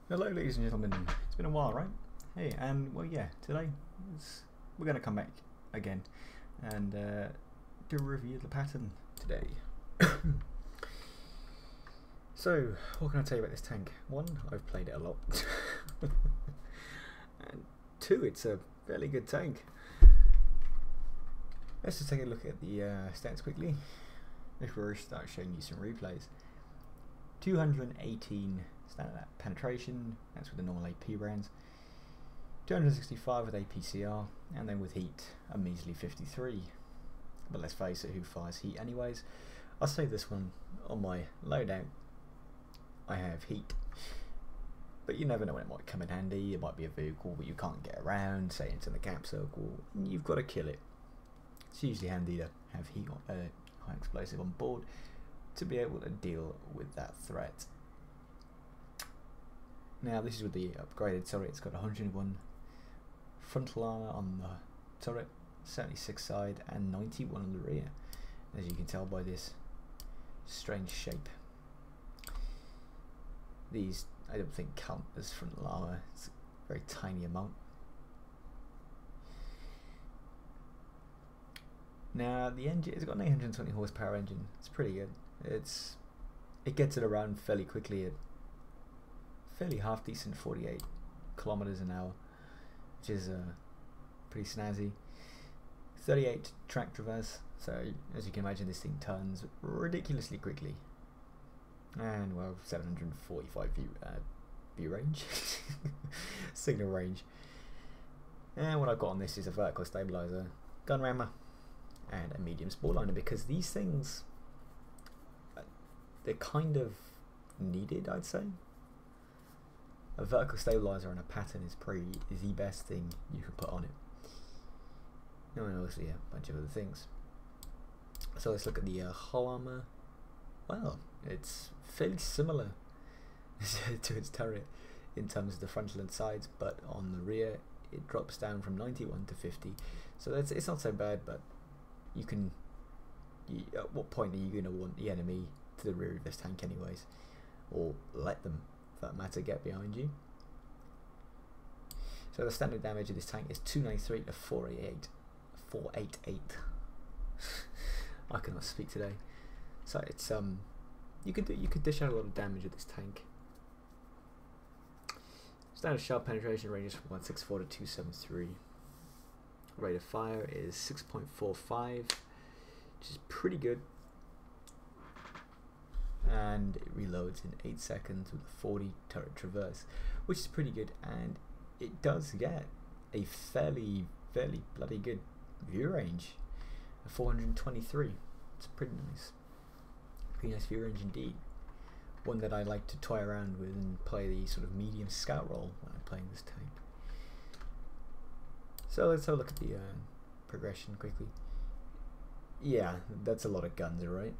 Hello ladies and gentlemen, it's been a while, right? Hey, and well yeah, today we're going to come back again and do a review of the Patton today. So, what can I tell you about this tank? One, I've played it a lot. And two, it's a fairly good tank. Let's just take a look at the stats quickly before we start showing you some replays. 218 standard penetration, that's with the normal AP rounds, 265 with APCR, and then with heat a measly 53. But let's face it, who fires heat anyways? I'll save this one on my loadout. I have heat, but you never know when it might come in handy. It might be a vehicle but you can't get around, say into the cap circle, and you've got to kill it. It's usually handy to have heat on, high explosive on board to be able to deal with that threat. Now this is with the upgraded turret. It's got 101 frontal armor on the turret, 76 side and 91 on the rear, as you can tell by this strange shape. These I don't think count as frontal armor, it's a very tiny amount. Now the engine, it's got an 820 horsepower engine, it's pretty good. It gets it around fairly quickly at fairly half decent 48 kilometers an hour, which is pretty snazzy. 38 track traverse, so as you can imagine this thing turns ridiculously quickly, and well 745 view range, signal range. And what I've got on this is a vertical stabilizer, gun rammer, and a medium sport liner, because these things, they're kind of needed, I'd say. A vertical stabilizer and a Patton is probably the best thing you can put on it. And obviously a bunch of other things. So let's look at the hull armor. Well, it's fairly similar to its turret in terms of the frontal and sides, but on the rear it drops down from 91 to 50. So it's not so bad, but you can. At what point are you going to want the enemy to the rear of this tank anyways, or let them, for that matter, get behind you? So the standard damage of this tank is 293 to 488. I cannot speak today. So it's you could dish out a lot of damage with this tank. Standard shell penetration ranges from 164 to 273. Rate of fire is 6.45, which is pretty good. And it reloads in 8 seconds with a 40 turret traverse, which is pretty good, and it does get a fairly bloody good view range of 423. It's pretty nice view range indeed. One that I like to toy around with and play the sort of medium scout role when I'm playing this tank. So let's have a look at the progression quickly. Yeah, that's a lot of guns, right?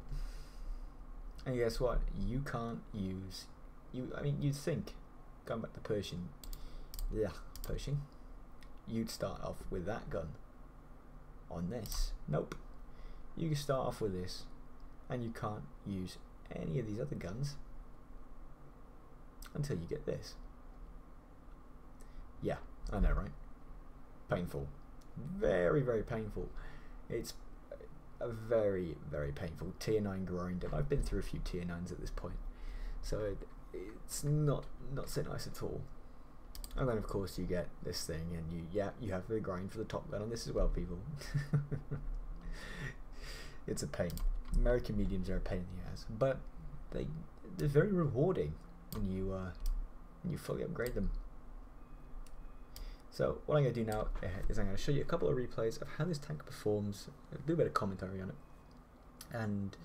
And guess what? You can't use I mean, you'd think, going back to Pershing, you'd start off with that gun on this. Nope. You can start off with this, and you can't use any of these other guns until you get this. Yeah, I know, right? Painful. Very painful. It's a very painful tier 9 grind, and I've been through a few tier 9s at this point, so it's not so nice at all. And then of course you get this thing, and you have the grind for the top gun on this as well, people. It's a pain. American mediums are a pain in the ass, but they're very rewarding when you fully upgrade them. So what I'm going to do now is I'm going to show you a couple of replays of how this tank performs, do a bit of commentary on it, and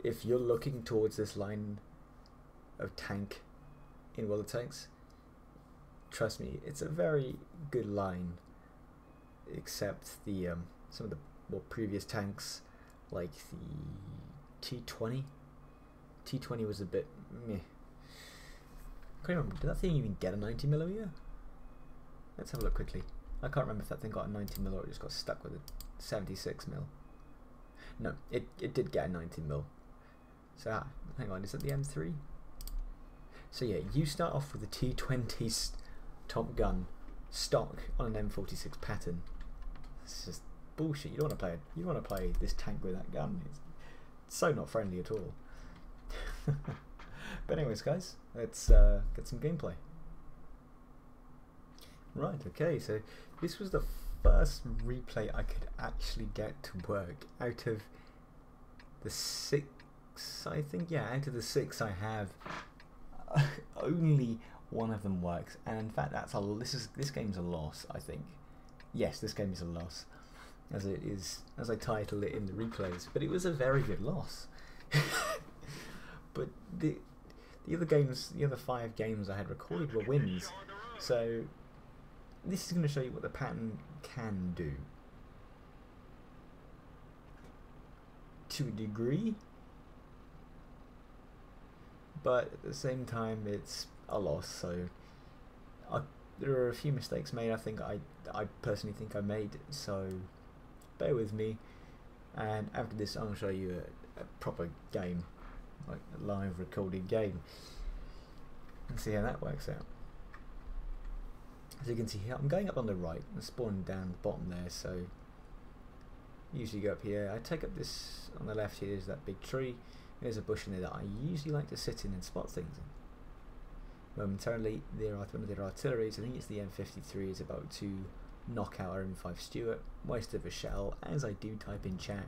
if you're looking towards this line of tank in World of Tanks, trust me, it's a very good line, except the some of the more previous tanks, like the T20. T20 was a bit meh. I can't remember, did that thing even get a 90mm? Let's have a look quickly. I can't remember if that thing got a 90mm or it just got stuck with a 76mm. No, it did get a 90mm. So hang on, is that the M3? So yeah, you start off with a T20 top gun stock on an M46 Patton. It's just bullshit. You don't want to play it. You want to play this tank with that gun. It's so not friendly at all. But anyways, guys, let's get some gameplay. Right. Okay. So this was the first replay I could actually get to work out of the 6. I think, yeah, out of the 6 I have, only one of them works, and in fact this game's a loss. I think, yes, this game is a loss, as it is, as I titled it in the replays. But it was a very good loss. But the other games, the other 5 games I had recorded were wins. So this is going to show you what the Patton can do to a degree. But at the same time, it's a loss. So there are a few mistakes made. I think I personally think I made. So bear with me. And after this, I'll show you a proper game, like a live recorded game, and see how that works out. As you can see here, I'm going up on the right and spawning down the bottom there. So usually go up here. I take up this on the left here. Is that big tree? There's a bush in there that I usually like to sit in and spot things in. Momentarily, one of their artilleries, I think it's the M53, is about to knock out our M5 Stuart. Waste of a shell, as I do type in chat.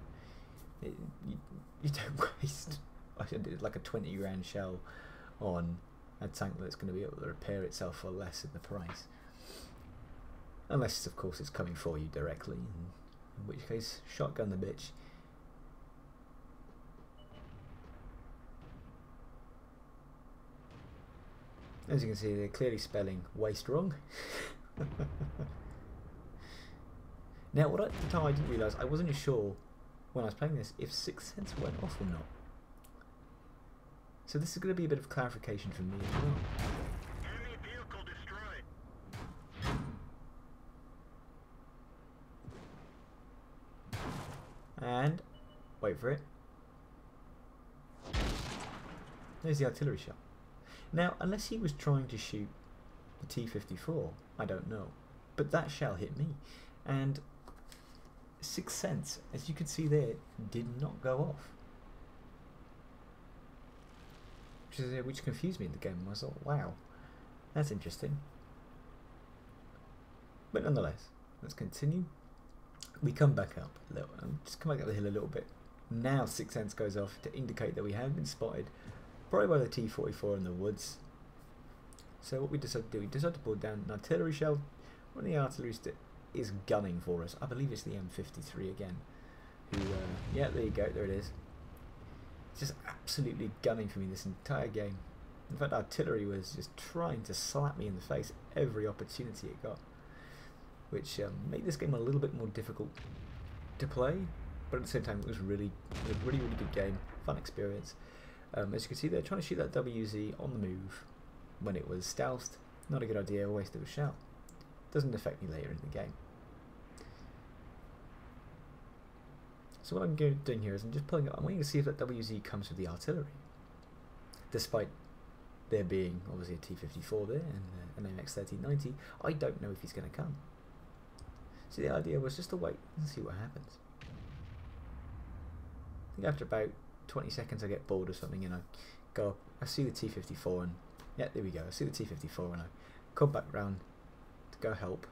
You don't waste like a 20 grand shell on a tank that's going to be able to repair itself for less in the price. Unless, of course, it's coming for you directly, in which case, shotgun the bitch. As you can see, they're clearly spelling waste wrong. Now, at the time I didn't realise, I wasn't sure when I was playing this if 6 cents went off or not. So this is going to be a bit of clarification for me as well. Enemy vehicle destroyed. And wait for it. There's the artillery shell. Now, unless he was trying to shoot the T-54, I don't know. But that shell hit me. And 6 cents, as you can see there, did not go off. Which confused me in the game. I thought, wow, that's interesting. But nonetheless, let's continue. We come back up a little, just come back up the hill a little bit. Now 6 cents goes off to indicate that we have been spotted, probably by the T-44 in the woods. So what we decided to do, we decided to pull down an artillery shell. One of the artillerists is gunning for us. I believe it's the M53 again. Who, yeah, there you go, there it is. It's just absolutely gunning for me this entire game. In fact, artillery was just trying to slap me in the face every opportunity it got, which made this game a little bit more difficult to play. But at the same time, it was a really good game, fun experience. As you can see, they're trying to shoot that WZ on the move when it was stealthed. Not a good idea, a waste of a shell. Doesn't affect me later in the game. So what I'm doing here is I'm just pulling up. I'm waiting to see if that WZ comes with the artillery. Despite there being obviously a T-54 there and an MX-1390, I don't know if he's going to come. So the idea was just to wait and see what happens. I think after about 20 seconds I get bored or something and I go up, I see the T-54 and yeah, there we go, I see the T-54 and I come back round to go help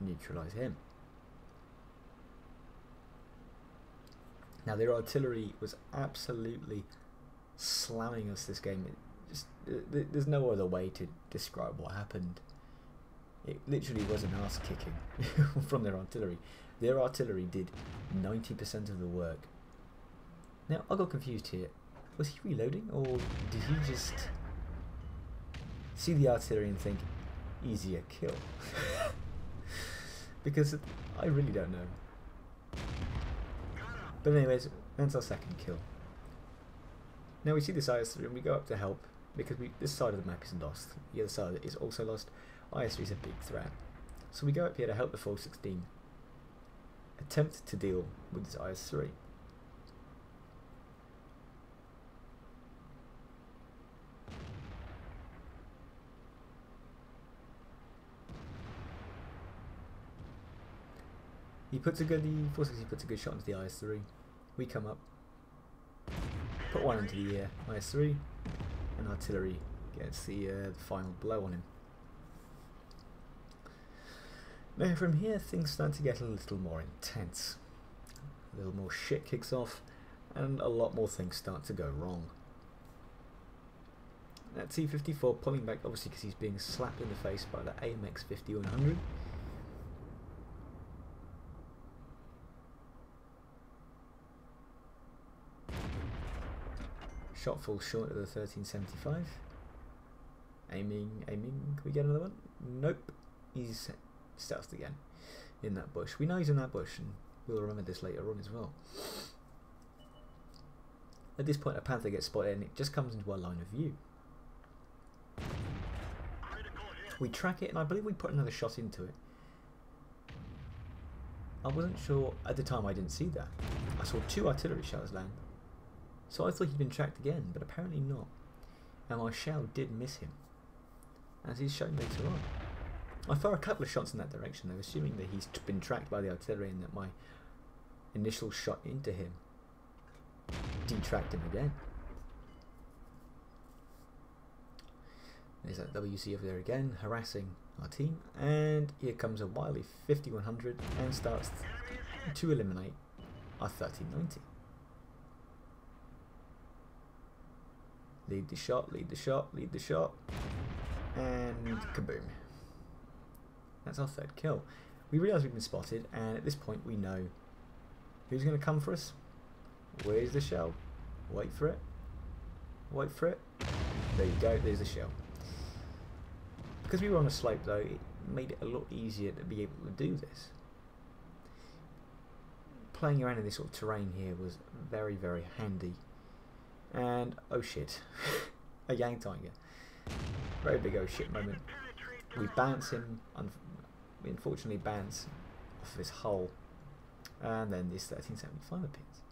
neutralise him. Now their artillery was absolutely slamming us this game. There's no other way to describe what happened. It literally was an ass kicking from their artillery. Their artillery did 90% of the work. Now I got confused here. Was he reloading or did he just see the artillery and think easier kill? Because I really don't know. But anyways, that's our second kill. Now we see this IS-3 and we go up to help because this side of the map is lost. The other side is also lost. IS-3 is a big threat. So we go up here to help the 416 attempt to deal with this IS-3. The 460 puts a good shot into the IS-3. We come up, put one into the IS-3, and artillery gets the final blow on him. Now from here things start to get a little more intense. A little more shit kicks off, and a lot more things start to go wrong. That T-54 pulling back, obviously because he's being slapped in the face by the AMX 5100. Shot falls short of the 1375. Aiming. Can we get another one? Nope. He's stealthed again in that bush. We know he's in that bush, and we'll remember this later on as well. At this point, a Panther gets spotted, and it just comes into our line of view. We track it, and I believe we put another shot into it. I wasn't sure at the time. I didn't see that. I saw 2 artillery shells land, so I thought he'd been tracked again, but apparently not. And my shell did miss him, as he's shown later on. I fire a couple of shots in that direction, though, assuming that he's been tracked by the artillery and that my initial shot into him detracked him again. There's that WC over there again, harassing our team, and here comes a wily 5100 and starts to eliminate our 1390. Lead the shot, lead the shot, lead the shot, and kaboom. That's our 3rd kill. We realise we've been spotted, and at this point we know who's going to come for us. Where's the shell? Wait for it. Wait for it. There you go, there's the shell. Because we were on a slope though, it made it a lot easier to be able to do this. Playing around in this sort of terrain here was very, very handy. And oh shit, a Yang Tiger. Very big oh shit moment. We bounce him, we unfortunately bounce off his hull, and then this 1375 appears.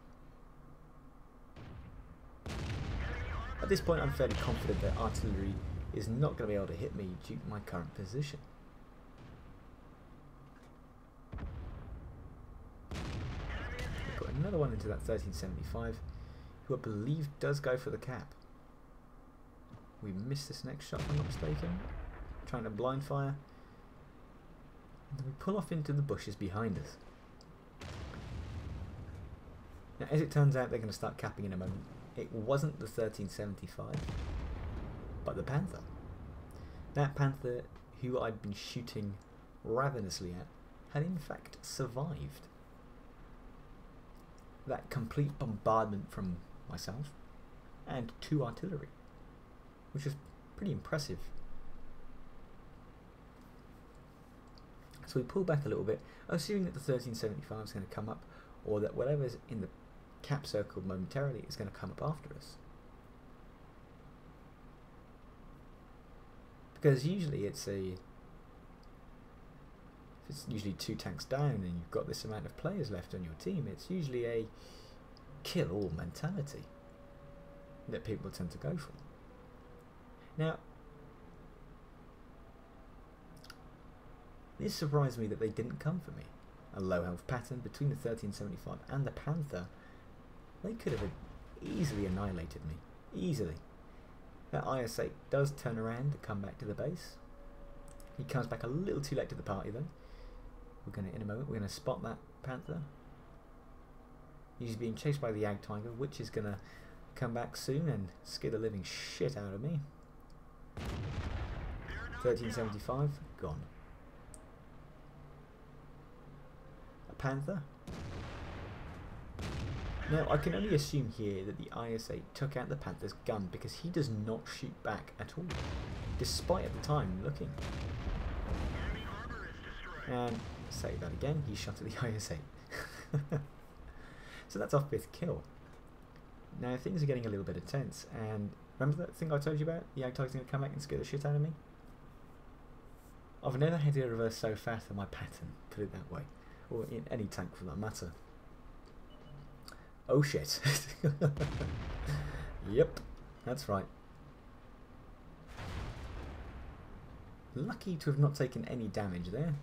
At this point I'm fairly confident that artillery is not going to be able to hit me due to my current position. We put another one into that 1375, who I believe does go for the cap. We missed this next shot if I'm not mistaken. Trying to blind fire. And then we pull off into the bushes behind us. Now as it turns out they're going to start capping in a moment. It wasn't the 1375, but the Panther. That Panther, who I'd been shooting ravenously at, had in fact survived that complete bombardment from myself and 2 artillery, which is pretty impressive. So we pull back a little bit, assuming that the 1375 is going to come up, or that whatever's in the cap circle momentarily is going to come up after us. Because usually it's usually 2 tanks down and you've got this amount of players left on your team, it's usually a kill all mentality that people tend to go for. Now, this surprised me that they didn't come for me. A low health Patton between the 1375 and the Panther, they could have easily annihilated me. Easily. That IS-8 does turn around to come back to the base. He comes back a little too late to the party though. In a moment, we're going to spot that Panther. He's being chased by the Ag Tiger, which is going to come back soon and scare the living shit out of me. 1375, gone. A Panther. Now, I can only assume here that the IS-8 took out the Panther's gun because he does not shoot back at all, despite at the time looking. And say that again, he shot at the IS-8. So that's our 5th kill. Now things are getting a little bit intense, and remember that thing I told you about? The Ag Tiger's going to come back and scare the shit out of me? I've never had to reverse so fast on my Patton, put it that way. Or in any tank for that matter. Oh shit. Yep, that's right. Lucky to have not taken any damage there.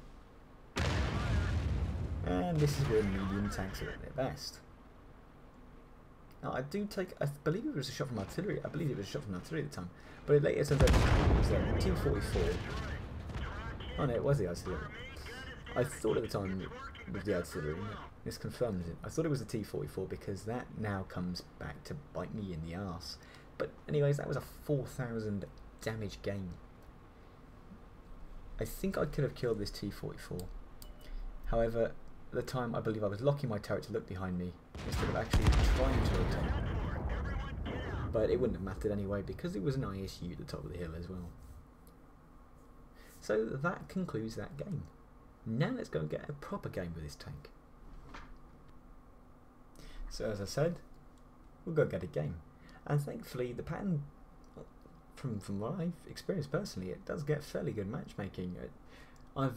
And this is where medium tanks are at their best. Now I believe it was a shot from artillery. I believe it was a shot from artillery at the time, but it later turns out it was the T-44. Oh no, it was the artillery. I thought at the time it was the artillery. This confirms it. I thought it was the T-44 because that now comes back to bite me in the arse. But anyways, that was a 4,000 damage game. I think I could have killed this T-44. However, at the time I believe I was locking my turret to look behind me instead of actually trying to rotate. But it wouldn't have mattered anyway because it was an ISU at the top of the hill as well. So that concludes that game. Now let's go and get a proper game with this tank. So as I said, we'll go get a game. And thankfully the Patton, from what I've experienced personally, it does get fairly good matchmaking. I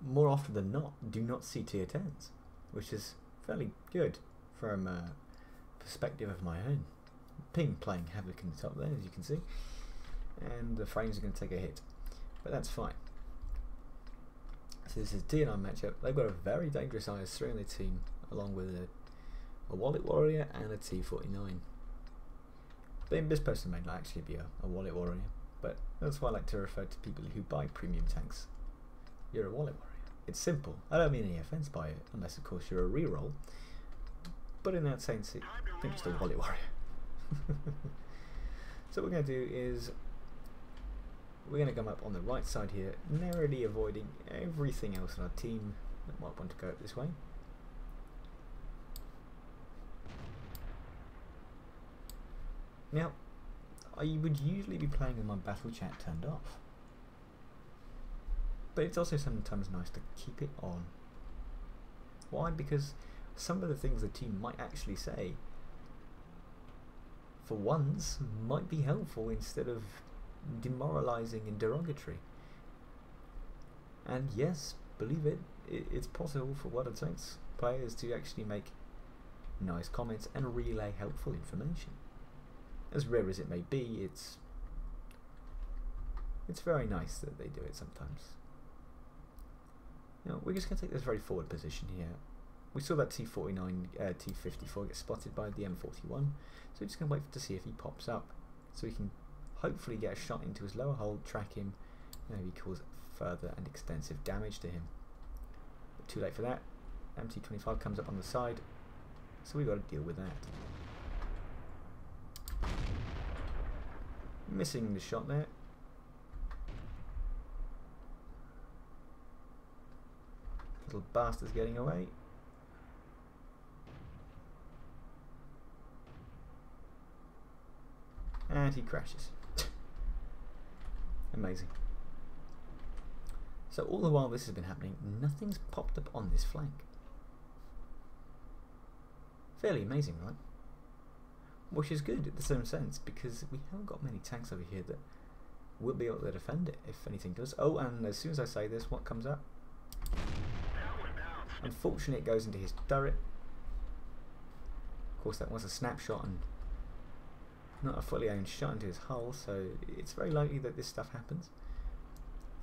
more often than not, do not see tier 10s, which is fairly good from a perspective of my own. Ping playing havoc in the top there, as you can see, and the frames are going to take a hit, but that's fine. So this is a tier 9 matchup. They've got a very dangerous IS-3 on their team, along with a Wallet Warrior and a T-49. This person may not actually be a Wallet Warrior, but that's why I like to refer to people who buy premium tanks. You're a Wallet Warrior. It's simple. I don't mean any offense by it, unless of course you're a reroll. But in that sense, I think just a Wallet Warrior. So what we're going to do is we're going to come up on the right side here, narrowly avoiding everything else in our team that might want to go up this way. Now, I would usually be playing with my battle chat turned off, but it's also sometimes nice to keep it on. Why? Because some of the things the team might actually say, for once, might be helpful instead of demoralizing and derogatory. And yes, believe it, it's possible for what it takes players to actually make nice comments and relay helpful information. As rare as it may be, it's very nice that they do it sometimes. Now we're just going to take this very forward position here. We saw that T-49, T-54 get spotted by the M41, so we're just going to wait to see if he pops up, so we can hopefully get a shot into his lower hold, track him, maybe cause further and extensive damage to him. But too late for that. MT-25 comes up on the side, so we've got to deal with that. Missing the shot there. Little bastard's getting away. And he crashes. Amazing. So all the while this has been happening, nothing's popped up on this flank. Fairly amazing, right? Which is good in the same sense, because we haven't got many tanks over here that will be able to defend it if anything does. Oh, and as soon as I say this, what comes up? Unfortunately, it goes into his turret. Of course, that was a snapshot and not a fully aimed shot into his hull, so it's very likely that this stuff happens.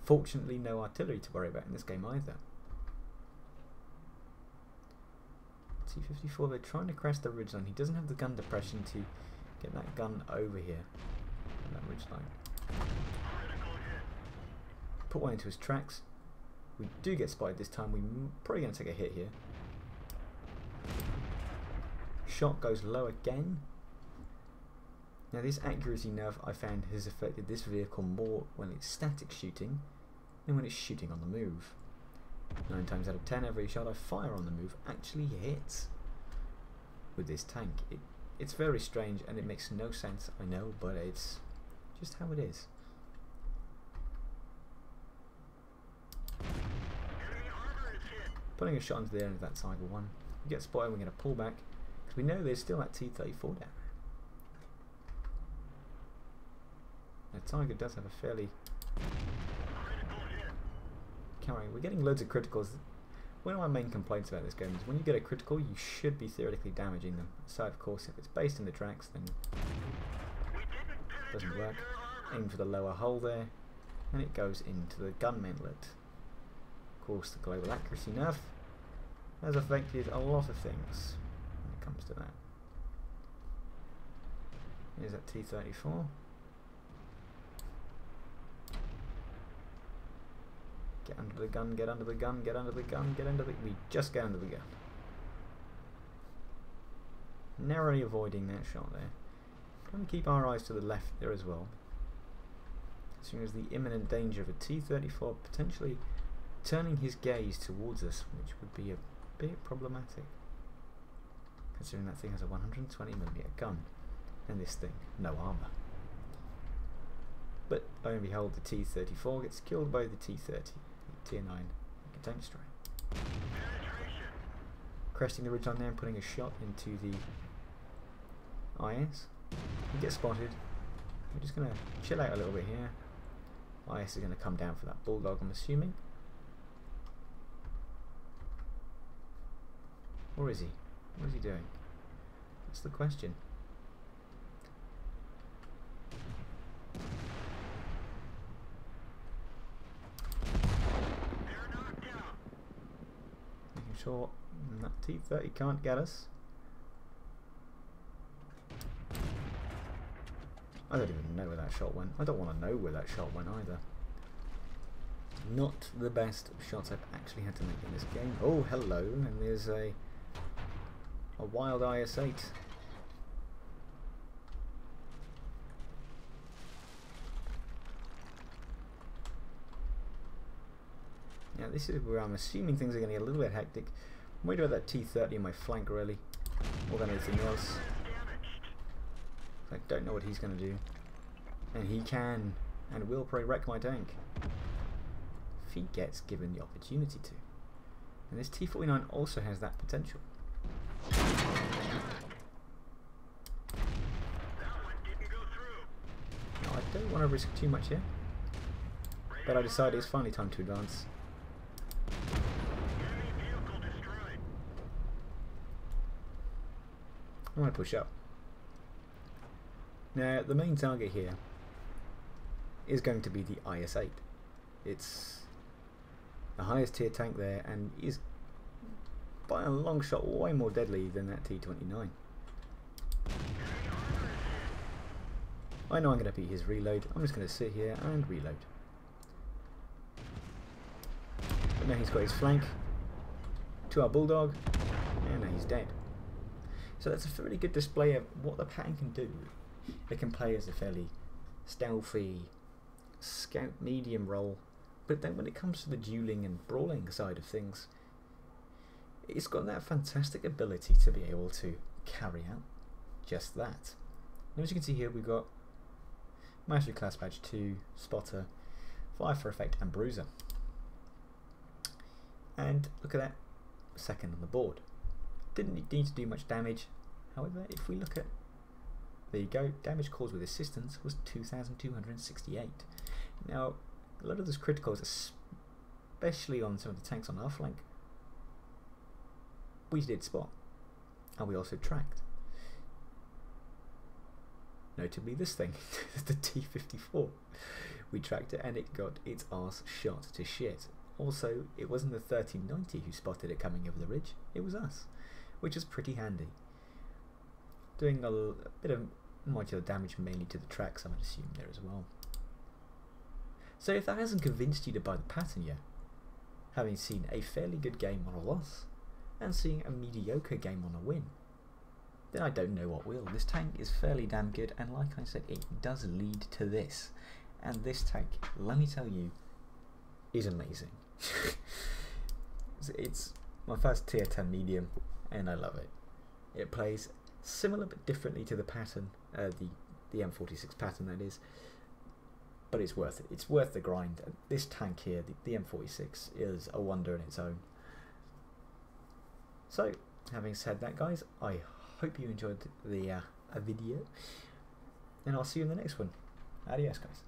Fortunately, no artillery to worry about in this game either. T-54, they're trying to crash the ridgeline. He doesn't have the gun depression to get that gun over here on that ridgeline. Put one into his tracks. We do get spotted this time. We're probably going to take a hit here. Shot goes low again. Now this accuracy nerf I found has affected this vehicle more when it's static shooting than when it's shooting on the move. 9 times out of 10 every shot I fire on the move actually hits with this tank. It's very strange and it makes no sense, I know, but it's just how it is. Putting a shot into the air into that Tiger 1. We get spotted, we're going to pull back because we know there's still that T-34 down there. Now Tiger does have a fairly carrying. We're getting loads of criticals. One of my main complaints about this game is when you get a critical, you should be theoretically damaging them. So of course, if it's based in the tracks, then it doesn't work. Aim for the lower hull there, and it goes into the gun mantlet. Of course, the global accuracy nerf has affected a lot of things when it comes to that. Here's that T-34. Get under the gun, get under the gun, get under the gun, get under the... We just get under the gun. Narrowly avoiding that shot there. Trying to keep our eyes to the left there as well. Seeing as the imminent danger of a T-34 potentially turning his gaze towards us, which would be a bit problematic. Considering that thing has a 120mm gun. And this thing, no armour. But lo and behold, the T-34 gets killed by the T-30, the Tier 9 container strike. Cresting the ridgeline there and putting a shot into the IS. He gets spotted. We're just going to chill out a little bit here. IS is going to come down for that bulldog, I'm assuming. Or is he? What is he doing? That's the question. Making sure that T-30 can't get us. I don't even know where that shot went. I don't want to know where that shot went either. Not the best shots I've actually had to make in this game. Oh, hello, and there's a wild IS-8. Now this is where I'm assuming things are going to get a little bit hectic. I'm worried about that T-30 in my flank really, more than anything else. I don't know what he's going to do. And he can and will probably wreck my tank. If he gets given the opportunity to. And this T-49 also has that potential. That one didn't go through. Now I don't want to risk too much here. But I decided it's finally time to advance. Enemy vehicle destroyed. I'm going to push up. Now the main target here is going to be the IS-8. It's the highest tier tank there and is by a long shot way more deadly than that T-29. I know I'm going to beat his reload. I'm just going to sit here and reload. But now he's got his flank to our bulldog and now he's dead. So that's a fairly good display of what the Patton can do. It can play as a fairly stealthy scout medium role, but then when it comes to the dueling and brawling side of things, it's got that fantastic ability to be able to carry out just that. And as you can see here, we've got Mastery Class Badge 2, Spotter, Fire for Effect and Bruiser. And look at that, second on the board. Didn't need to do much damage. However, if we look at, there you go, damage caused with assistance was 2,268. Now, a lot of those criticals, especially on some of the tanks on our flank, we did spot, and we also tracked. Notably this thing, the T-54. We tracked it and it got its arse shot to shit. Also, it wasn't the 1390 who spotted it coming over the ridge, it was us, which is pretty handy. Doing a bit of modular damage mainly to the tracks, I would assume, there as well. So if that hasn't convinced you to buy the Patton yet, having seen a fairly good game on a loss, and seeing a mediocre game on a win, then I don't know what will. This tank is fairly damn good, and like I said, it does lead to this. And this tank, let me tell you, is amazing. It's my first tier 10 medium, and I love it. It plays similar but differently to the Patton, the M46 Patton that is, but it's worth it. It's worth the grind. This tank here, the M46, is a wonder in its own. So, having said that, guys, I hope you enjoyed the video, and I'll see you in the next one. Adios, guys.